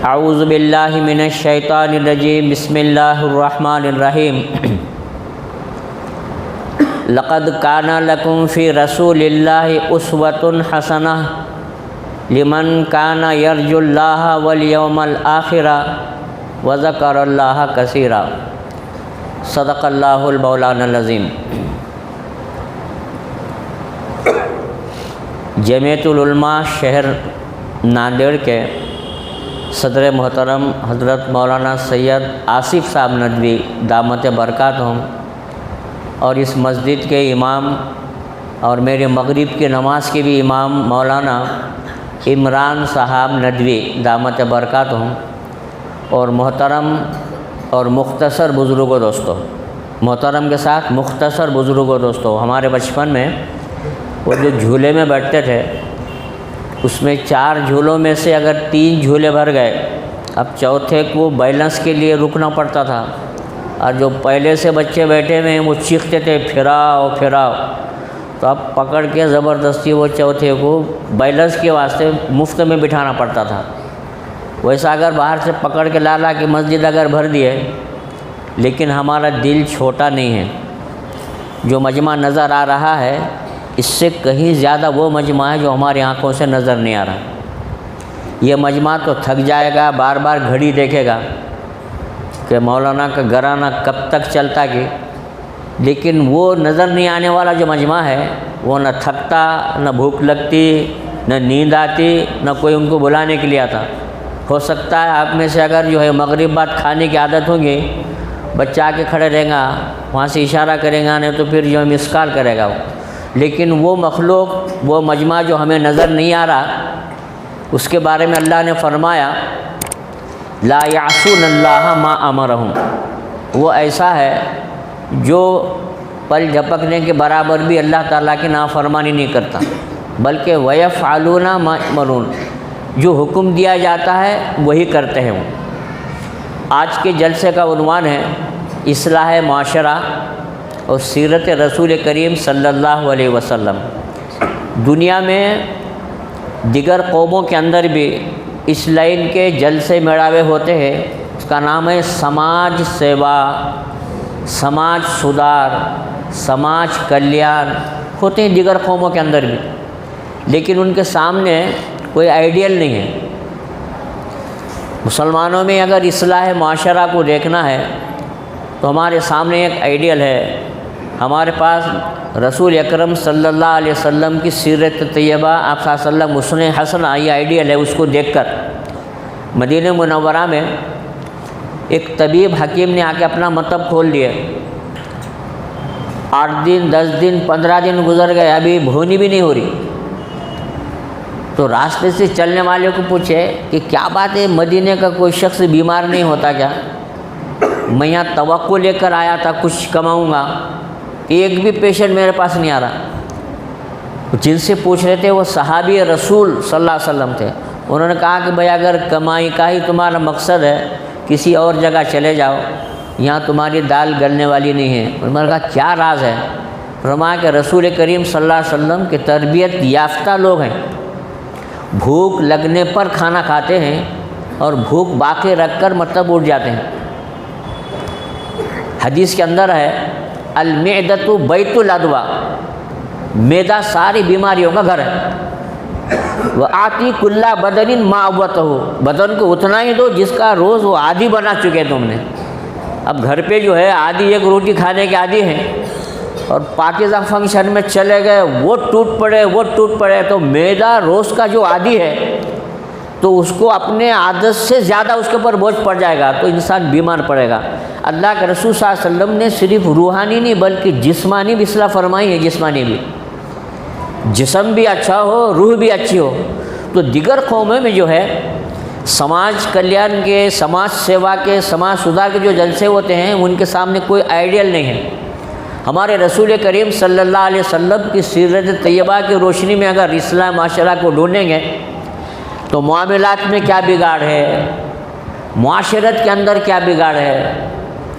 اعوذ باللہ من الشیطان الرجیم بسم اللہ الرحمن الرحیم لقد کان لکم فی رسول اللہ اسوۃ حسنہ لمن کان یرجو اللہ والیوم الآخر وذکر اللہ کثیرا صدق اللہ المولانا العظیم۔ جمعیت العلماء شہر ناندیڑ کے صدر محترم حضرت مولانا سید آصف صاحب ندوی دامت برکاتہم اور اس مسجد کے امام اور میرے مغرب کی نماز کے بھی امام مولانا عمران صاحب ندوی دامت برکاتہم اور محترم اور مختصر بزرگوں دوستوں، محترم کے ساتھ مختصر بزرگوں دوستوں، ہمارے بچپن میں وہ جو جھولے میں بیٹھتے تھے اس میں 4 جھولوں میں سے اگر 3 جھولے بھر گئے، اب چوتھے کو بیلنس کے لیے رکنا پڑتا تھا، اور جو پہلے سے بچے بیٹھے ہوئے ہیں وہ چیختے تھے پھراؤ پھراؤ، تو اب پکڑ کے زبردستی وہ چوتھے کو بیلنس کے واسطے مفت میں بٹھانا پڑتا تھا۔ ویسا اگر باہر سے پکڑ کے لا کے مسجد اگر بھر دیے، لیکن ہمارا دل چھوٹا نہیں ہے۔ جو مجمع نظر آ رہا ہے اس سے کہیں زیادہ وہ مجمع ہے جو ہماری آنکھوں سے نظر نہیں آ رہا۔ یہ مجمع تو تھک جائے گا، بار بار گھڑی دیکھے گا کہ مولانا کا گھرانہ کب تک چلتا کہ، لیکن وہ نظر نہیں آنے والا جو مجمع ہے وہ نہ تھکتا، نہ بھوک لگتی، نہ نیند آتی، نہ کوئی ان کو بلانے کے لیے آتا۔ ہو سکتا ہے آپ میں سے اگر جو ہے مغرب بعد کھانے کی عادت ہوگی، بچہ آ کے کھڑے رہے گا، وہاں سے اشارہ کرے گا، نہیں تو پھر جو ہے مسکال کرے گا وہ، لیکن وہ مخلوق، وہ مجمع جو ہمیں نظر نہیں آ رہا، اس کے بارے میں اللہ نے فرمایا لا یعصون اللہ ما امرہم، وہ ایسا ہے جو پل جھپکنے کے برابر بھی اللہ تعالیٰ کی نافرمانی نہیں کرتا، بلکہ ویفعلون ما یؤمرون، جو حکم دیا جاتا ہے وہی کرتے ہیں وہ۔ آج کے جلسے کا عنوان ہے اصلاح معاشرہ اور سیرت رسول کریم صلی اللہ علیہ وسلم۔ دنیا میں دیگر قوموں کے اندر بھی اس لائن کے جلسے میڑاوے ہوتے ہیں، اس کا نام ہے سماج سیوا، سماج سدھار، سماج کلیان، ہوتے ہیں دیگر قوموں کے اندر بھی، لیکن ان کے سامنے کوئی آئیڈیل نہیں ہے۔ مسلمانوں میں اگر اصلاح معاشرہ کو دیکھنا ہے تو ہمارے سامنے ایک آئیڈیل ہے۔ ہمارے پاس رسول اکرم صلی اللہ علیہ وسلم کی سیرت طیبہ، آپ صلی اللہ علیہ وسلم حسن حسنہ، یہ آئیڈیل ہے۔ اس کو دیکھ کر مدینہ منورہ میں ایک طبیب حکیم نے آ کے اپنا مطب کھول دیا۔ 8 دن 10 دن 15 دن گزر گئے، ابھی بھونی بھی نہیں ہو رہی۔ تو راستے سے چلنے والے کو پوچھے کہ کیا بات ہے، مدینے کا کوئی شخص بیمار نہیں ہوتا کیا؟ میں یہاں توقع لے کر آیا تھا کچھ کماؤں گا، ایک بھی پیشنٹ میرے پاس نہیں آ رہا۔ جن سے پوچھ رہے تھے وہ صحابی رسول صلی اللہ علیہ وسلم تھے۔ انہوں نے کہا کہ بھائی اگر کمائی کا ہی تمہارا مقصد ہے، کسی اور جگہ چلے جاؤ، یہاں تمہاری دال گلنے والی نہیں ہے۔ انہوں نے کہا کیا راز ہے؟ فرمایا کہ رسول کریم صلی اللہ علیہ وسلم کے تربیت یافتہ لوگ ہیں، بھوک لگنے پر کھانا کھاتے ہیں اور بھوک باقی رکھ کر مطلب اٹھ جاتے ہیں۔ حدیث کے اندر ہے المعدۃ بیت الادوا، معدہ ساری بیماریوں کا گھر ہے۔ وآتی کل بدن ما عوتہ، بدن کو اتنا ہی دو جس کا روز وہ عادی بنا چکے تم نے۔ اب گھر پہ جو ہے عادی ایک روٹی کھانے کے عادی ہیں، اور پاکیزہ فنکشن میں چلے گئے، وہ ٹوٹ پڑے، تو معدہ روز کا جو عادی ہے تو اس کو اپنے عادت سے زیادہ اس کے اوپر بوجھ پڑ جائے گا تو انسان بیمار پڑے گا۔ اللہ کے رسول صلی اللہ علیہ وسلم نے صرف روحانی نہیں بلکہ جسمانی بھی اصلاح فرمائی ہے، جسمانی بھی، جسم بھی اچھا ہو، روح بھی اچھی ہو۔ تو دیگر قوموں میں جو ہے سماج کلیان کے، سماج سیوا کے، سماج سدھار کے جو جلسے ہوتے ہیں ان کے سامنے کوئی آئیڈیل نہیں ہے۔ ہمارے رسول کریم صلی اللہ علیہ وسلم کی سیرت طیبہ کی روشنی میں اگر اصلاح معاشرہ کو ڈھونڈیں گے تو معاملات میں کیا بگاڑ ہے، معاشرت کے اندر کیا بگاڑ ہے،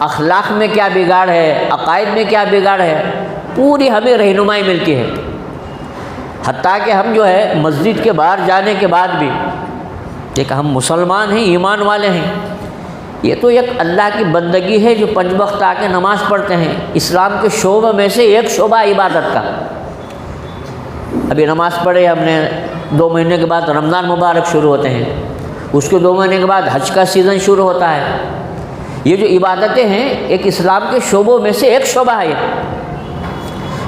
اخلاق میں کیا بگاڑ ہے، عقائد میں کیا بگاڑ ہے، پوری ہمیں رہنمائی ملتی ہے۔ حتیٰ کہ ہم جو ہے مسجد کے باہر جانے کے بعد بھی کہ ہم مسلمان ہیں، ایمان والے ہیں، یہ تو ایک اللہ کی بندگی ہے جو 5 وقت آ کے نماز پڑھتے ہیں۔ اسلام کے شعبوں میں سے ایک شعبہ عبادت کا۔ ابھی نماز پڑھے ہم نے، 2 مہینے کے بعد رمضان مبارک شروع ہوتے ہیں، اس کے 2 مہینے کے بعد حج کا سیزن شروع ہوتا ہے۔ یہ جو عبادتیں ہیں ایک اسلام کے شعبوں میں سے ایک شعبہ ہے۔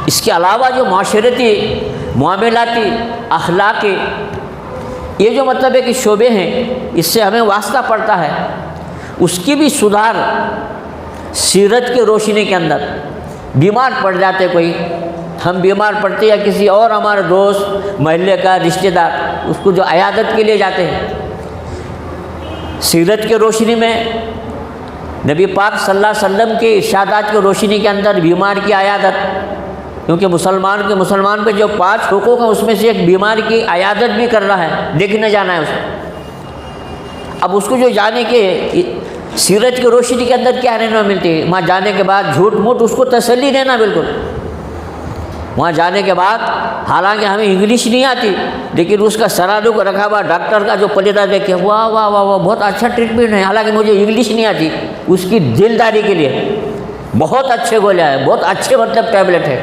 اس کے علاوہ جو معاشرتی، معاملاتی، اخلاقی، یہ جو مطلب ہے کہ شعبے ہیں، اس سے ہمیں واسطہ پڑتا ہے، اس کی بھی سدھار سیرت کی روشنی کے اندر۔ بیمار پڑ جاتے کوئی، ہم بیمار پڑتے یا کسی اور ہمارے دوست، محلے کا رشتہ دار، اس کو جو عیادت کے لیے جاتے ہیں، سیرت کی روشنی میں، نبی پاک صلی اللہ علیہ وسلم کے ارشادات کی روشنی کے اندر بیمار کی عیادت، کیونکہ مسلمان کے جو 5 حقوق ہیں اس میں سے ایک بیمار کی عیادت بھی کر رہا ہے، دیکھنے جانا ہے اسے۔ اب اس کو جو جانے کے سیرت کی روشنی کے اندر کیا رہنا ملتی ہے، وہاں جانے کے بعد جھوٹ موٹ اس کو تسلی دینا، بالکل وہاں جانے کے بعد حالانکہ ہمیں انگلش نہیں آتی، لیکن اس کا سرادو کو رکھا ہوا ڈاکٹر کا جو پلیدہ دیکھے، واہ واہ واہ واہ بہت اچھا ٹریٹمنٹ ہے، حالانکہ مجھے انگلش نہیں آتی، اس کی دلداری کے لیے بہت اچھے گولے ہے، بہت اچھے مطلب ٹیبلٹ ہے،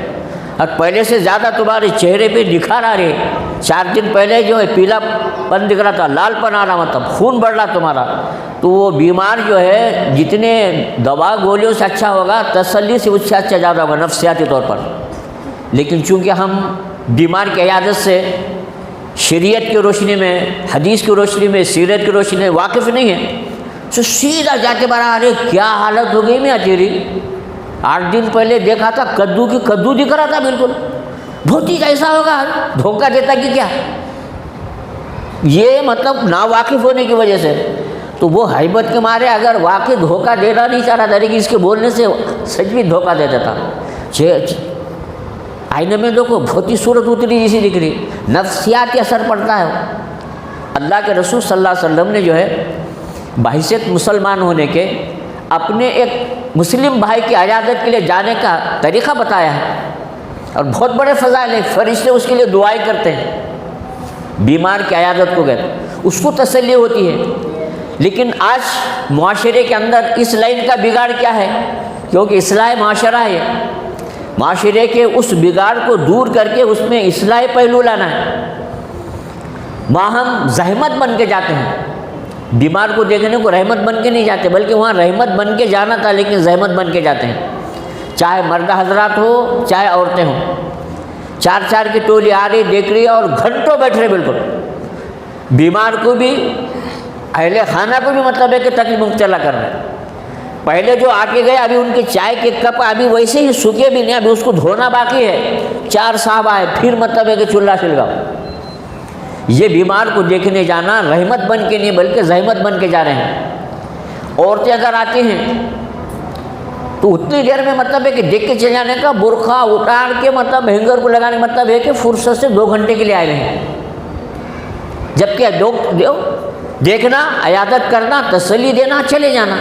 اور پہلے سے زیادہ تمہارے چہرے پہ نکھار آ رہے ہیں۔ 4 دن پہلے جو ہے پیلا پن دکھ رہا تھا، لال پن آ رہا، مطلب خون بڑھ رہا تمہارا، تو وہ بیمار جو ہے جتنے دوا گولیوں سے اچھا ہوگا، تسلی سے اس سے اچھا زیادہ ہوگا نفسیاتی طور پر۔ لیکن چونکہ ہم بیمار کی عیادت سے شریعت کی روشنی میں، حدیث کی روشنی میں، سیرت کی روشنی میں واقف نہیں ہیں، تو سیدھا جاتے بارا، ارے کیا حالت ہو گئی میں تیری، 8 دن پہلے دیکھا تھا کدو کی کدو دکھ رہا تھا، بالکل بہت ہی ایسا ہوگا، دھوکہ دیتا کہ کیا، یہ مطلب نا واقف ہونے کی وجہ سے۔ تو وہ ہیبت کے مارے اگر واقعی دھوکہ دینا نہیں چاہ رہا تھا، لیکن اس کے بولنے سے سچ بھی دھوکہ دے دیتا۔ آئینے میں دیکھو بہت ہی صورت اتری جیسی دکھ رہی، نفسیاتی اثر پڑتا ہے۔ اللہ کے رسول صلی اللہ علیہ وسلم نے جو ہے بحیثیت مسلمان ہونے کے اپنے ایک مسلم بھائی کی عیادت کے لیے جانے کا طریقہ بتایا ہے، اور بہت بڑے فضائل ہیں، فرشتے اس کے لیے دعائیں کرتے ہیں، بیمار کی عیادت کو گئے اس کو تسلی ہوتی ہے۔ لیکن آج معاشرے کے اندر اس لائن کا بگاڑ کیا ہے، کیونکہ اصلاح معاشرہ ہے، معاشرے کے اس بگاڑ کو دور کر کے اس میں اصلاح پہلو لانا ہے۔ وہاں ہم زحمت بن کے جاتے ہیں، بیمار کو دیکھنے کو رحمت بن کے نہیں جاتے، بلکہ وہاں رحمت بن کے جانا تھا، لیکن زحمت بن کے جاتے ہیں، چاہے مرد حضرات ہو چاہے عورتیں ہوں، 4 کی ٹولی آ رہی دیکھ رہی ہے اور گھنٹوں بیٹھ رہے، بالکل بیمار کو بھی اہل خانہ کو بھی مطلب ہے کہ تکلیف مبتلا کر رہے ہیں۔ پہلے جو آ کے گئے ابھی ان کے چائے کے کپ ابھی ویسے ہی سوکھے بھی نہیں، ابھی اس کو دھونا باقی ہے، 4 صاحب آئے پھر مطلب ہے کہ چولہا چلگاؤ۔ یہ بیمار کو دیکھنے جانا رحمت بن کے نہیں بلکہ زحمت بن کے جا رہے ہیں۔ عورتیں اگر آتی ہیں تو اتنی دیر میں مطلب ہے کہ دیکھ کے چلے جانے کا، برقع اتار کے مطلب ہینگر کو لگانے کا مطلب ہے کہ فرصت سے 2 گھنٹے کے لیے آئے ہیں، جبکہ دیکھنا، عیادت کرنا، تسلی دینا، چلے جانا،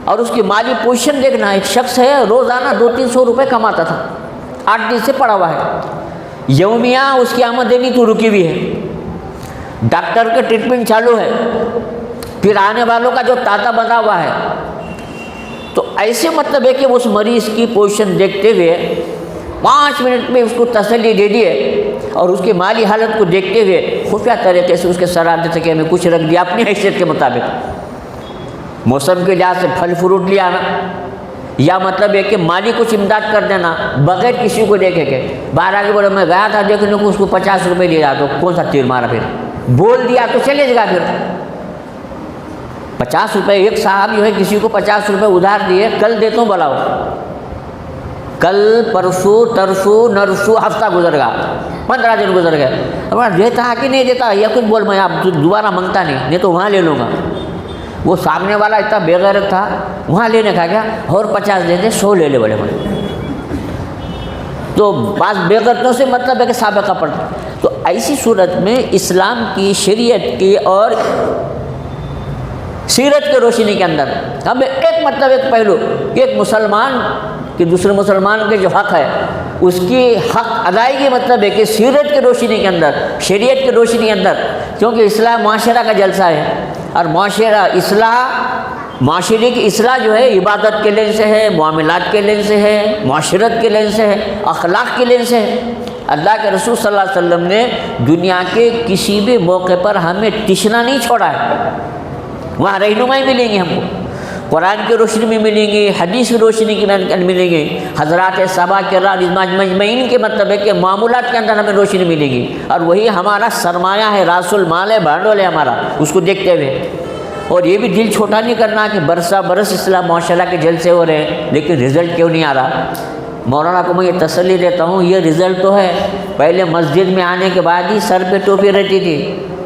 اور اس کی مالی پوزیشن دیکھنا۔ ایک شخص ہے روزانہ 200-300 روپے کماتا تھا، 8 دن سے پڑا ہوا ہے، یومیہ اس کی آمدنی تو رکی ہوئی ہے، ڈاکٹر کا ٹریٹمنٹ چالو ہے، پھر آنے والوں کا جو تاتا بندھا ہوا ہے، تو ایسے مطلب ہے کہ اس مریض کی پوزیشن دیکھتے ہوئے 5 منٹ میں اس کو تسلی دے دیے، اور اس کی مالی حالت کو دیکھتے ہوئے خفیہ طریقے سے اس کے سرانے تک میں کچھ رکھ دیا اپنی حیثیت کے مطابق، موسم کے لحاظ سے پھل فروٹ لے آنا، یا مطلب ہے کہ مالی کچھ امداد کر دینا بغیر کسی کو دیکھے کہ باہر آگے بولے میں گیا تھا دیکھنے کو، اس کو 50 روپے دیا تو کون سا تیر مارا، پھر بول دیا تو چلے گا، پھر 50 روپے ایک صاحب جو ہے کسی کو 50 روپے ادھار دیے، کل دیتا ہوں بلاؤ، کل پرسوں ترسوں نرسوں ہفتہ گزر گیا، 15 دن گزر گئے، اب دیتا کہ نہیں دیتا یا کچھ بول، میں آپ دوبارہ منگتا نہیں تو وہاں لے لوں گا۔ وہ سامنے والا اتنا بے غیرت تھا، وہاں لینے کا کیا، اور 50 دے دے، 100 لے لے بڑے بڑے، تو بعض بے غیرتوں سے مطلب ہے کہ سابقہ پڑتا۔ تو ایسی صورت میں اسلام کی، شریعت کی اور سیرت کی روشنی کے اندر ہمیں ایک مطلب ایک پہلو، ایک مسلمان کہ دوسرے مسلمان کے جو حق ہے اس کی حق ادائیگی مطلب ہے کہ سیرت کی روشنی کے اندر، شریعت کی روشنی کے اندر کیونکہ اصلاح معاشرہ کا جلسہ ہے، اور معاشرے کی اصلاح جو ہے عبادت کے لین سے ہے، معاملات کے لین سے ہے، معاشرت کے لین سے ہے، اخلاق کے لین سے ہے۔ اللہ کے رسول صلی اللہ علیہ وسلم نے دنیا کے کسی بھی موقع پر ہمیں تشنا نہیں چھوڑا ہے، وہاں رہنمائی ملیں گی، ہم کو قرآن کی روشنی میں ملیں گی، حدیث کی روشنی کی ملیں گی، حضرات صحابہ کرام مجمعین کے مطلب ہے کہ معمولات کے اندر ہمیں روشنی ملے گی، اور وہی ہمارا سرمایہ ہے، راس المال ہے، بھانڈول ہے ہمارا، اس کو دیکھتے ہوئے۔ اور یہ بھی دل چھوٹا نہیں کرنا کہ برسا برس اصلاح معاشرہ کے جلسے ہو رہے ہیں لیکن رزلٹ کیوں نہیں آ رہا۔ مولانا کو میں یہ تسلی دیتا ہوں، یہ رزلٹ تو ہے، پہلے مسجد میں آنے کے بعد ہی سر پہ ٹوپی رہتی تھی،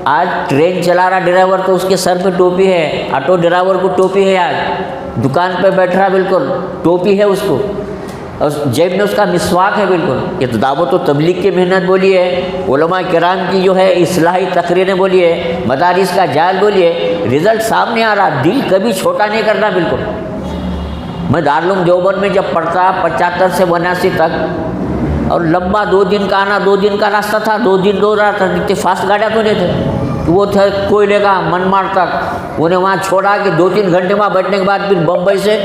آج ٹرین چلا رہا ڈرائیور تو اس کے سر پہ ٹوپی ہے، آٹو ڈرائیور کو ٹوپی ہے، آج دکان پہ بیٹھ رہا بالکل ٹوپی ہے اس کو، اور جیب میں اس کا مسواک ہے بالکل۔ یہ تو دعوت و تبلیغ کی محنت بولی ہے، علماء کرام کی جو ہے اصلاحی تقریریں بولی ہے، مدارس کا جال بولی ہے، رزلٹ سامنے آ رہا، دل کبھی چھوٹا نہیں کرنا بالکل۔ میں دارالعلوم دیوبند میں جب پڑھتا 75 سے 82 تک، اور لمبا 2 دن کا آنا 2 دن کا راستہ تھا، 2 دن 2 رات، اتنے فاسٹ گاڑیاں تو نہیں تھے، وہ تھے کوئلے کا منمار تک، انہیں وہاں چھوڑا کہ 2-3 گھنٹے وہاں بیٹھنے کے بعد پھر بمبئی سے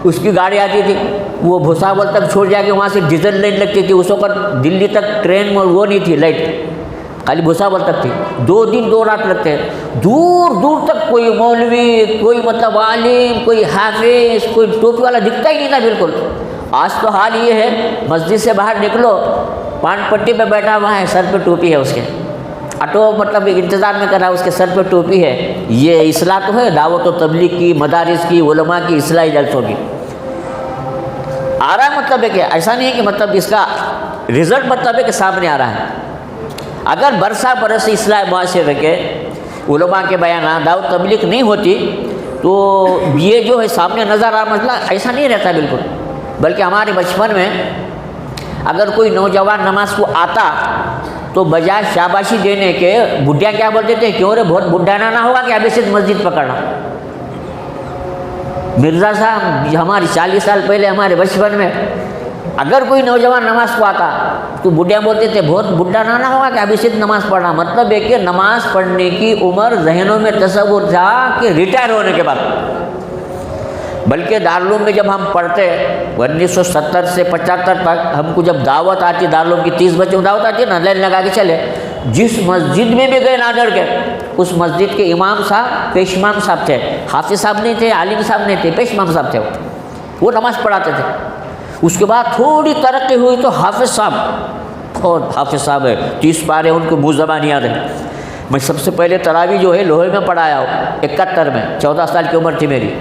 اس کی گاڑی آتی تھی، وہ بھساول تک چھوڑ جا کے وہاں سے ڈیزل لائن لگتی تھی، اس وقت دلی تک ٹرین میں وہ نہیں تھی لائٹ، خالی بھساول تک تھی، 2 دن 2 رات لگتے، دور دور تک کوئی مولوی، کوئی مطلب عالم، کوئی حافظ، کوئی ٹوپی والا دکھتا ہی نہیں تھا بالکل۔ آج تو حال یہ ہے، مسجد سے باہر نکلو، پان پٹی پہ بیٹھا ہوا ہے، سر پہ ٹوپی ہے اس کے، آٹو مطلب انتظار میں کر رہا ہے، اس کے سر پہ ٹوپی ہے۔ یہ اصلاح تو ہے، دعوت و تبلیغ کی، مدارس کی، علماء کی اصلاحی جلسوں کی آ رہا ہے، مطلب ہے کہ ایسا نہیں ہے کہ مطلب اس کا رزلٹ مطلب ہے کہ سامنے آ رہا ہے۔ اگر برسا برس اصلاح معاشرے کے علماء کے بیانات، دعوت تبلیغ نہیں ہوتی تو یہ جو ہے سامنے نظر آ مسئلہ ایسا نہیں رہتا بالکل، بلکہ ہمارے بچپن میں اگر کوئی نوجوان نماز کو آتا تو بجائے شاباشی دینے کے بڈھیا کیا بولتے تھے، کیوں رے بہت بڈھانا نہ ہوگا کہ ابھی سے مسجد پکڑنا۔ مرزا صاحب ہماری 40 سال پہلے ہمارے بچپن میں اگر کوئی نوجوان نماز کو آتا تو بڈھیا بولتے تھے بہت بڈھا نہ ہوگا کہ ابھی سے نماز پڑھنا، مطلب ہے کہ نماز پڑھنے کی عمر ذہنوں میں تصور تھا کہ ریٹائر ہونے کے بعد۔ بلکہ دارالعلوم میں جب ہم پڑھتے 1970 سے 75 تک، ہم کو جب دعوت آتی دارالعلوم کی 30 بچوں کو دعوت آتی ہے نا، لائن لگا کے چلے، جس مسجد میں بھی گئے نادر کے، اس مسجد کے امام صاحب پیش امام صاحب تھے، حافظ صاحب نہیں تھے، عالم صاحب نہیں تھے، پیش امام صاحب تھے، وہ نماز پڑھاتے تھے۔ اس کے بعد تھوڑی ترقی ہوئی تو حافظ صاحب، بہت حافظ صاحب ہے، 30 پارے ان کو منہ زبان یاد ہے۔ میں سب سے پہلے تراویح جو ہے لوہے میں پڑھایا ہوں 71 میں، 14 سال کی عمر تھی میری۔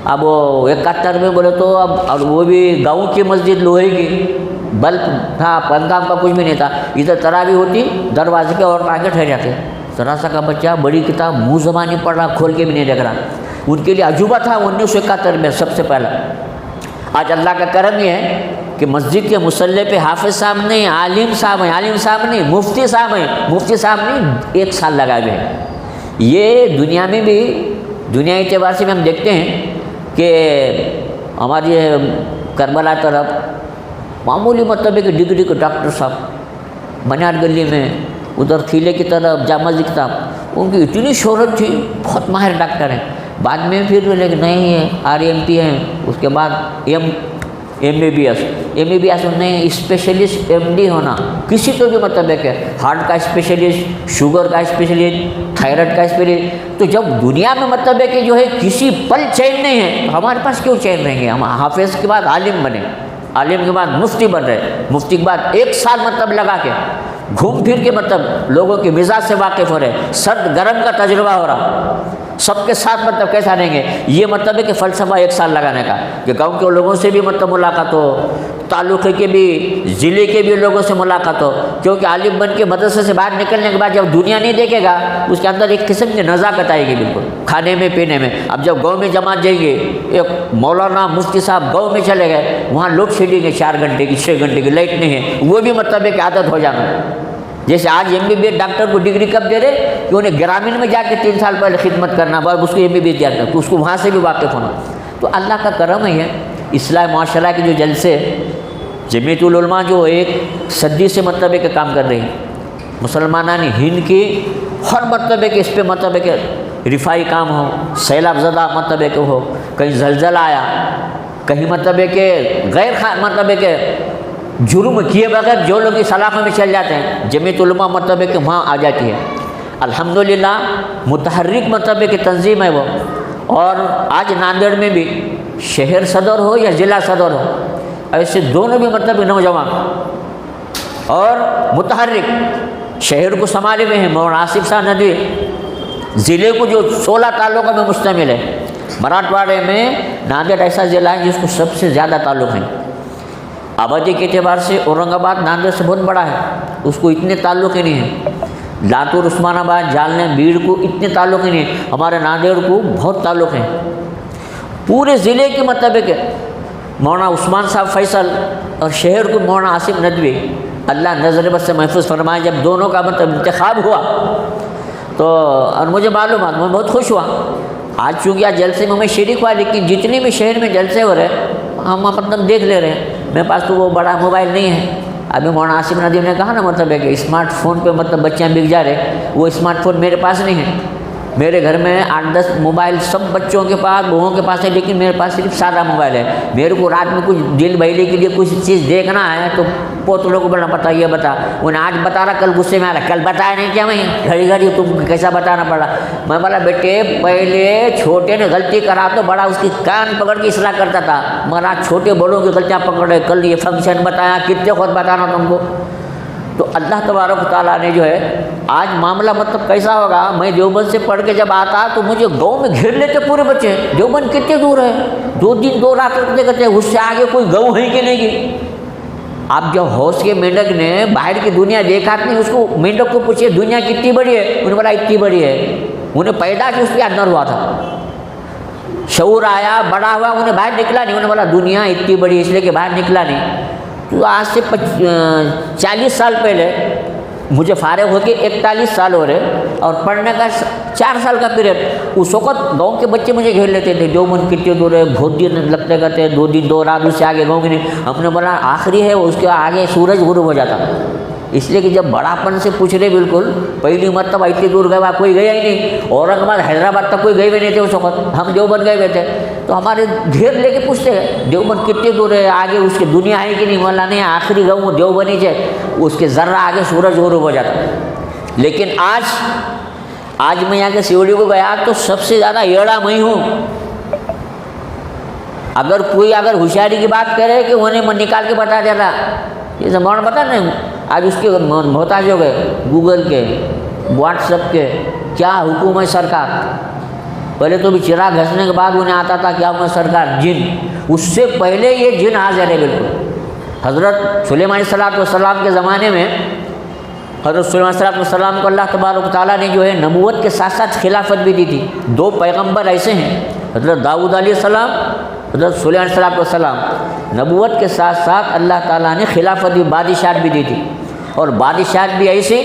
اب وہ 71 میں بولے تو اب وہ بھی گاؤں کی مسجد لوہے کی، بلب تھا، پنکھا کا کچھ بھی نہیں تھا، ادھر تراویح ہوتی دروازے کے اور آگے ٹھہر جاتے، ذرا سا کا بچہ بڑی کتاب منہ زبانی پڑھ رہا، کھول کے بھی نہیں دیکھ رہا، ان کے لیے عجوبہ تھا 1971 میں سب سے پہلا۔ آج اللہ کا کرم یہ ہے کہ مسجد کے مصلی پہ حافظ صاحب نہیں، عالم صاحب ہیں، عالم صاحب نہیں، مفتی صاحب ہیں، مفتی صاحب نہیں 1 سال لگا ہوئے ہیں۔ یہ دنیا میں بھی، دنیا اعتبار سے بھی ہم دیکھتے ہیں کہ ہماری کربلا طرف معمولی مطلب ہے کہ ڈگری کے ڈاکٹر صاحب منار گلی میں، ادھر کھیلے کی طرف جامع مسجد صاحب، ان کی اتنی شہرت تھی، بہت ماہر ڈاکٹر ہیں۔ بعد میں پھر لیکن نہیں ہے RMP ہیں، اس کے بعد MBBS نہیں، اسپیشلسٹ MD ہونا، کسی تو بھی مطلب ہے کہ ہارٹ کا اسپیشلسٹ، شوگر کا اسپیشلسٹ، تھائرائڈ کا اسپیشلسٹ۔ تو جب دنیا میں مطلب ہے کہ جو ہے کسی پل چین نہیں ہے تو ہمارے پاس کیوں چین رہیں گے؟ ہم حافظ کے بعد عالم بنے، عالم کے بعد مفتی بن رہے، مفتی کے بعد 1 سال مطلب لگا کے گھوم پھر کے مطلب لوگوں کے مزاج سے واقف ہو رہے، سرد گرم کا تجربہ ہو رہا، سب کے ساتھ مطلب کیسا رہیں گے، یہ مطلب ہے کہ فلسفہ 1 سال لگانے کا، کہ گاؤں کے لوگوں سے بھی مطلب ملاقات ہو، تعلقے کے بھی، ضلع کے بھی لوگوں سے ملاقات ہو، کیونکہ عالم بن کے مدرسے سے باہر نکلنے کے بعد جب دنیا نہیں دیکھے گا اس کے اندر ایک قسم کی نزاکت آئے گی بالکل، کھانے میں پینے میں۔ اب جب گاؤں میں جماعت جائے گی، ایک مولانا مفتی صاحب گاؤں میں چلے گئے، وہاں لوڈ شیڈنگ ہے 4 گھنٹے کی، 6 گھنٹے کی، لائٹ نہیں ہے، وہ بھی مطلب ہے کہ عادت ہو جانا۔ جیسے آج MBBS ڈاکٹر کو ڈگری کب دے رہے کہ انہیں گرامین میں جا کے 3 سال پہلے خدمت کرنا، بعد اس کو MBBS دیا تھا، تو اس کو وہاں سے بھی واقف ہونا۔ تو اللہ کا کرم ہے یہ اصلاح معاشرہ کے جو جلسے، جمعیت العلماء جو 1 صدی سے مطلب ہے کہ کام کر رہی ہے، مسلمانان ہند کی ہر مرتبے کے اس پہ مرتبے کے رفائی کام ہو، سیلاب زدہ مرتبے کے ہو، کہیں زلزلہ آیا، کہیں مرتبے کے غیر مرتبے کے جرم کیے بغیر جو لوگ اس علاقے میں چل جاتے ہیں، جمعیت علماء مرتبے کے وہاں آ جاتی ہے۔ الحمدللہ متحرک مرتبے کی تنظیم ہے وہ، اور آج ناندیڑ میں بھی شہر صدر ہو یا ضلع صدر ہو، ایسے دونوں بھی مرتبے نوجوان اور متحرک شہر کو سنبھالے ہوئے ہیں۔ مولانا آصف صاحب ندوی ضلع کو جو 16 تعلقوں میں مشتمل ہے، مراٹھواڑے میں ناندیڑ ایسا ضلع ہے جس کو سب سے زیادہ تعلق ہیں۔ آبادی کے اعتبار سے اورنگ آباد ناندیڑ سے بہت بڑا ہے، اس کو اتنے تعلق ہی نہیں ہیں۔ لاتور، عثمان آباد، جالنے، بیڑ کو اتنے تعلق ہی نہیں ہیں، ہمارے ناندیڑ کو بہت تعلق ہیں۔ پورے ضلع کے مطابق مولانا عثمان صاحب فیصل اور شہر کو مولانا آصف ندوی، اللہ نظر بد سے محفوظ فرمائے۔ جب دونوں کا انتخاب ہوا تو اور مجھے معلومات، میں بہت خوش ہوا۔ آج چونکہ آج جلسے میں شریک ہوا، لیکن جتنے بھی شہر میں جلسے ہو رہے ہم دیکھ لے رہے ہیں۔ میرے پاس تو وہ بڑا موبائل نہیں ہے۔ ابھی مولانا آصف ندوی نے کہا نا ہے کہ اسمارٹ فون پہ بچیاں بک جا رہے، وہ اسمارٹ فون میرے پاس نہیں ہے۔ میرے گھر میں 8-10 موبائل سب بچوں کے پاس، بہوؤں کے پاس ہے، لیکن میرے پاس صرف سادہ موبائل ہے۔ میرے کو رات میں کچھ دل بہلے کے لیے کچھ چیز دیکھنا ہے تو پوتلوں کو بڑا بتا، یہ بتا، انہیں آج بتا رہا، کل غصے میں آ رہا، کل بتایا نہیں کیا، میں گھڑی گھڑی تم کیسا بتانا پڑا۔ میں بولا بیٹے پہلے چھوٹے نے غلطی کرا تو بڑا اس کی کان پکڑ کے اصلاح کرتا تھا، مگر آج چھوٹے بڑوں کی غلطیاں پکڑ رہے، کل یہ فنکشن بتایا، کتنے خود بتانا تم کو۔ تو اللہ تبارک و تعالیٰ نے جو ہے آج معاملہ کیسا ہوگا، میں دیوبند سے پڑھ کے جب آتا تو مجھے گاؤں میں گھیر لیتے پورے بچے۔ دیوبند کتنے دور ہے، 2 دن 2 رات رکھتے کرتے، اس سے آگے کوئی گاؤں ہے کہ نہیں گی۔ آپ جب ہوش کے مینڈک نے باہر کی دنیا دیکھا نہیں، اس کو مینڈک کو پوچھے دنیا کتنی بڑی ہے، انہیں بولا اتنی بڑی ہے۔ انہیں پیدا کی اس کے اندر ہوا تھا، شعور آیا، بڑا ہوا، انہیں باہر نکلا نہیں، انہیں بولا دنیا اتنی بڑی ہے اس لیے کہ باہر نکلا نہیں۔ تو آج سے 40 سال پہلے مجھے فارغ ہو کے 41 سال ہو رہے، اور پڑھنے کا 4 سال کا پیریڈ، اس وقت گاؤں کے بچے مجھے گھیر لیتے تھے، دیوبند کتنے دور ہے، بہت دن لگتے کرتے، 2 دن 2 رات، اس سے آگے گاؤں کے نہیں۔ ہم نے بولا آخری ہے، اس کے آگے سورج غروب ہو جاتا، اس لیے کہ جب بڑاپن سے پوچھ رہے بالکل پہلی مرتبہ اتنی دور گئے، کوئی گیا ہی نہیں، اورنگ آباد حیدرآباد تک کوئی گئے ہوئے نہیں تھے اس وقت، ہم دیوبند گئے ہوئے تھے، تو ہمارے گھیر لے کے پوچھتے ہیں دیوبند کتنے دور ہے، آگے اس کی دنیا ہے کہ نہیں، مولا نہیں، آخری گاؤں دیوبند ہی ہے، اس کے ذرہ آگے سورج غروب ہو جاتا۔ لیکن آج میں یہاں کے سیوڑی کو گیا تو سب سے زیادہ ایڑا میں ہوں۔ اگر کوئی ہوشیاری کی بات کرے کہ انہیں میں نکال کے بتا دیتا، یہ زمان پتہ نہیں، آج اس کے محتاج ہو گئے، گوگل کے، واٹس ایپ کے، کیا حکم ہے سرکار۔ پہلے تو بھی چراغ گھسنے کے بعد انہیں آتا تھا کیا حکم سرکار، جن، اس سے پہلے یہ جن حاضر ہے بالکل۔ حضرت سلیمان علیہ السلام کے زمانے میں حضرت سلیمان علیہ السلام کو اللہ تبارک و تعالیٰ نے جو ہے نبوت کے ساتھ ساتھ خلافت بھی دی تھی۔ 2 پیغمبر ایسے ہیں، حضرت داؤد علیہ السلام، حضرت سلیمان علیہ السلام، نبوت کے ساتھ ساتھ اللہ تعالیٰ نے خلافت بھی، بادشاہت بھی دی تھی، اور بادشاہت بھی ایسی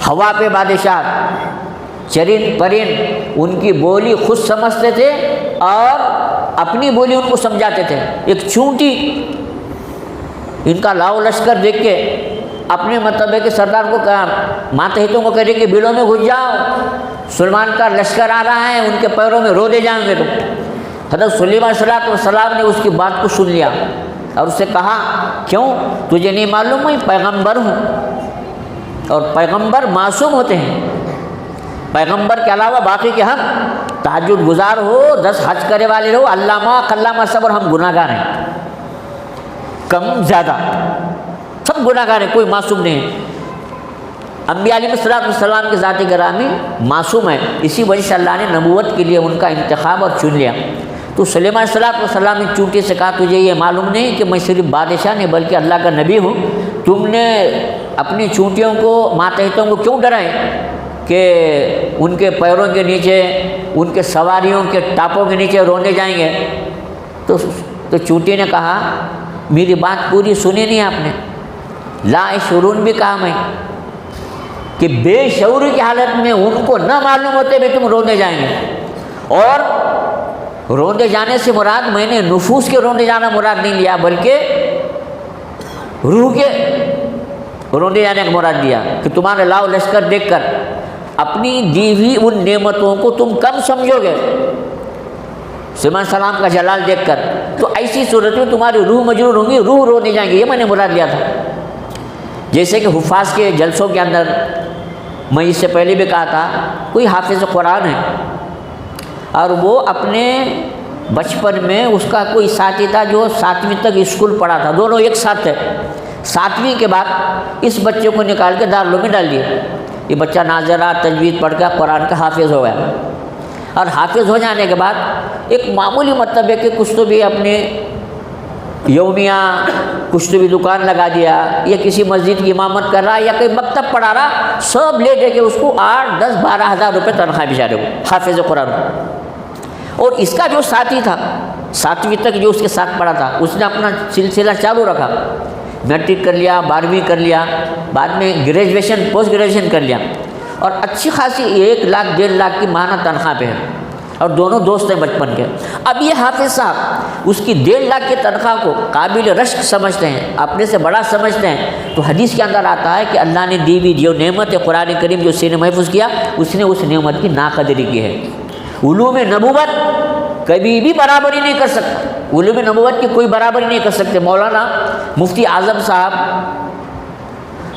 ہوا پہ بادشاہت، چرند پرند ان کی بولی خود سمجھتے تھے اور اپنی بولی ان کو سمجھاتے تھے۔ ایک چونٹی ان کا لاؤ لشکر دیکھ کے اپنے مطلب کے سردار کو کہا، ماتحتوں کو کہہ رہے کہ بلوں میں گھس جاؤ، سلیمان کا لشکر آ رہا ہے، ان کے پیروں میں رو دے جائیں گے تم۔ حضرت سلیمان علیہ السلام نے اس کی بات کو سن لیا اور اس سے کہا، کیوں تجھے نہیں معلوم میں پیغمبر ہوں، اور پیغمبر معصوم ہوتے ہیں، پیغمبر کے علاوہ باقی کے ہم تہجد گزار ہو، 10 حج کرے والے رہو، علامہ قلامہ سب، اور ہم گناہ گار ہیں، کم زیادہ سب گناہ گار ہیں، کوئی معصوم نہیں ہے۔ انبیاء علیہ السلام کے ذات گرامی معصوم ہے، اسی وجہ سے اللہ نے نبوت کے لیے ان کا انتخاب اور چن لیا۔ تو سلیمان علیہ السلام نے چونٹی سے کہا، تجھے یہ معلوم نہیں کہ میں صرف بادشاہ نہیں بلکہ اللہ کا نبی ہوں، تم نے اپنی چونٹیوں کو، ماتحتوں کو کیوں ڈرائے کہ ان کے پیروں کے نیچے، ان کے سواریوں کے ٹاپوں کے نیچے رونے جائیں گے؟ تو چونٹی نے کہا، میری بات پوری سنی نہیں آپ نے، لا شعورون بھی کہا میں، کہ بے شعوری کی حالت میں ان کو نہ معلوم ہوتے بھی تم رونے جائیں گے۔ اور رونے جانے سے مراد میں نے نفوس کے رونے جانا مراد نہیں لیا، بلکہ روح کے رونے جانے کا مراد دیا، کہ تمہارے لاؤ لشکر دیکھ کر اپنی دی ہوئی ان نعمتوں کو تم کم سمجھو گے سلیمان السلام کا جلال دیکھ کر، تو ایسی صورت میں تمہاری روح مجرور ہوں گی، روح رونے جائیں گی. یہ میں نے مراد لیا تھا. جیسے کہ حفاظ کے جلسوں کے اندر میں اس سے پہلے بھی کہا تھا، کوئی حافظ قرآن ہے اور وہ اپنے بچپن میں اس کا کوئی ساتھی تھا جو 7ویں تک اسکول پڑھا تھا، دونوں ایک ساتھ تھے. 7ویں کے بعد اس بچے کو نکال کے دارالعلوم میں ڈال دیا. یہ بچہ ناظرہ تجوید پڑھ کر قرآن کا حافظ ہو گیا، اور حافظ ہو جانے کے بعد ایک معمولی مطلب ہے کہ کچھ تو بھی اپنے یومیہ کچھ تو بھی دکان لگا دیا، یا کسی مسجد کی امامت کر رہا، یا کوئی مکتب پڑھا رہا، سب لے دے کے اس کو 8، 10، 12 ہزار روپے تنخواہ بیچارے کو حافظ قرآن کو. اور اس کا جو ساتھی تھا 7ویں تک جو اس کے ساتھ پڑھا تھا، اس نے اپنا سلسلہ چالو رکھا، میٹرک کر لیا، 12ویں کر لیا، بعد میں گریجویشن پوسٹ گریجویشن کر لیا، اور اچھی خاصی 1 لاکھ 1.5 لاکھ کی ماہانہ تنخواہ پہ ہے، اور دونوں دوست ہیں بچپن کے. اب یہ حافظ صاحب اس کی 1.5 لاکھ کی تنخواہ کو قابل رشک سمجھتے ہیں، اپنے سے بڑا سمجھتے ہیں. تو حدیث کے اندر آتا ہے کہ اللہ نے دی ہوئی جو نعمت قرآن کریم جو سینے محفوظ کیا، اس نے اس نعمت کی ناقدری کی ہے. علوم نبوت کبھی بھی برابری نہیں کر سکتا، علوم نبوت کی کوئی برابری نہیں کر سکتے. مولانا مفتی اعظم صاحب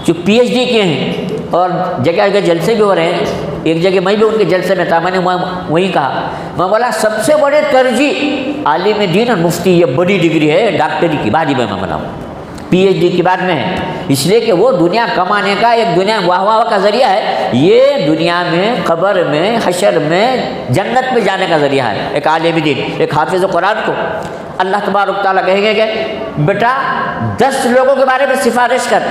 جو PhD کیے ہیں اور جگہ جگہ جلسے بھی ہو رہے ہیں، ایک جگہ میں بھی ان کے جلسے میں تھا، میں نے وہیں کہا، میں بولا سب سے بڑے ترجیح عالم دین اور مفتی، یہ بڑی ڈگری ہے ڈاکٹری کی، بعد میں بناؤں PhD کی بعد میں ہے، اس لیے کہ وہ دنیا کمانے کا ایک دنیا واہ واہ کا ذریعہ ہے، یہ دنیا میں قبر میں حشر میں جنت میں جانے کا ذریعہ ہے. ایک عالم دین، ایک حافظ قرآن کو اللہ تبارک تعالیٰ کہیں گے کہ بیٹا 10 لوگوں کے بارے میں سفارش کر.